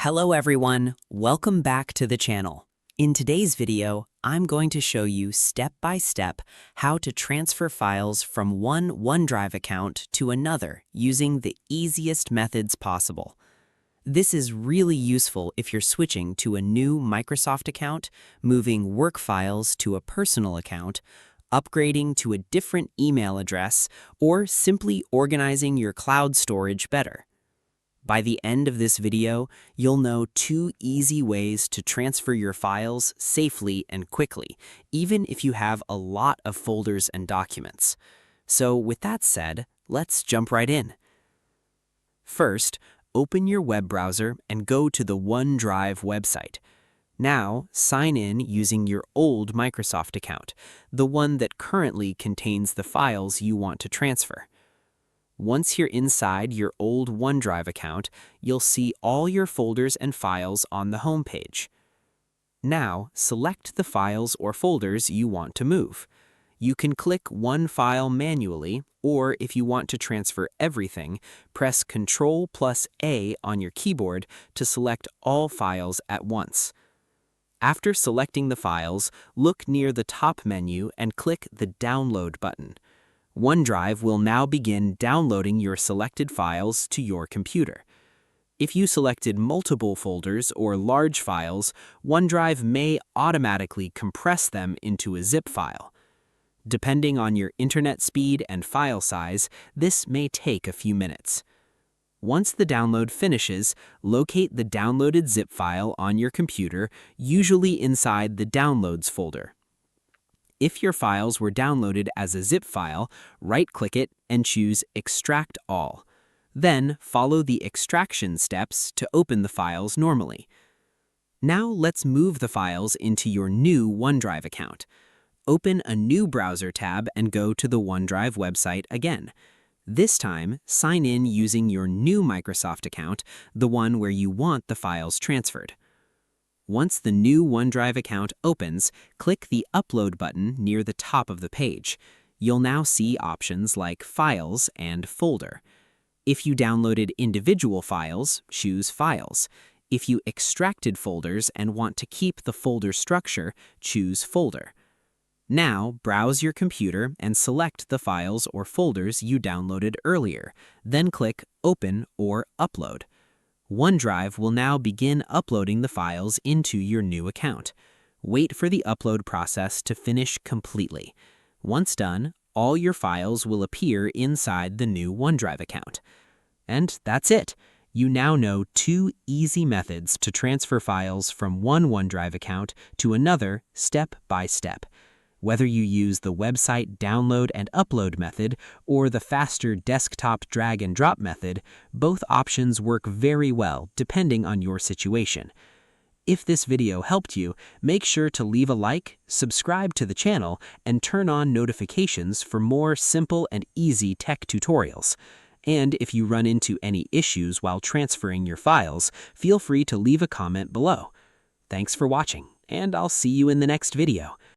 Hello everyone, welcome back to the channel. In today's video, I'm going to show you step by step how to transfer files from one OneDrive account to another using the easiest methods possible. This is really useful if you're switching to a new Microsoft account, moving work files to a personal account, upgrading to a different email address, or simply organizing your cloud storage better. By the end of this video, you'll know 2 easy ways to transfer your files safely and quickly, even if you have a lot of folders and documents. So with that said, let's jump right in. First, open your web browser and go to the OneDrive website. Now, sign in using your old Microsoft account, the one that currently contains the files you want to transfer. Once you're inside your old OneDrive account, you'll see all your folders and files on the home page. Now, select the files or folders you want to move. You can click one file manually, or if you want to transfer everything, press Ctrl+A on your keyboard to select all files at once. After selecting the files, look near the top menu and click the Download button. OneDrive will now begin downloading your selected files to your computer. If you selected multiple folders or large files, OneDrive may automatically compress them into a zip file. Depending on your internet speed and file size, this may take a few minutes. Once the download finishes, locate the downloaded zip file on your computer, usually inside the Downloads folder. If your files were downloaded as a zip file, right-click it and choose Extract All. Then follow the extraction steps to open the files normally. Now let's move the files into your new OneDrive account. Open a new browser tab and go to the OneDrive website again. This time, sign in using your new Microsoft account, the one where you want the files transferred. Once the new OneDrive account opens, click the Upload button near the top of the page. You'll now see options like Files and Folder. If you downloaded individual files, choose Files. If you extracted folders and want to keep the folder structure, choose Folder. Now, browse your computer and select the files or folders you downloaded earlier, then click Open or Upload. OneDrive will now begin uploading the files into your new account. Wait for the upload process to finish completely. Once done, all your files will appear inside the new OneDrive account. And that's it. You now know 2 easy methods to transfer files from one OneDrive account to another step by step. Whether you use the website download and upload method or the faster desktop drag and drop method, both options work very well depending on your situation. If this video helped you, make sure to leave a like, subscribe to the channel, and turn on notifications for more simple and easy tech tutorials. And if you run into any issues while transferring your files, feel free to leave a comment below. Thanks for watching, and I'll see you in the next video.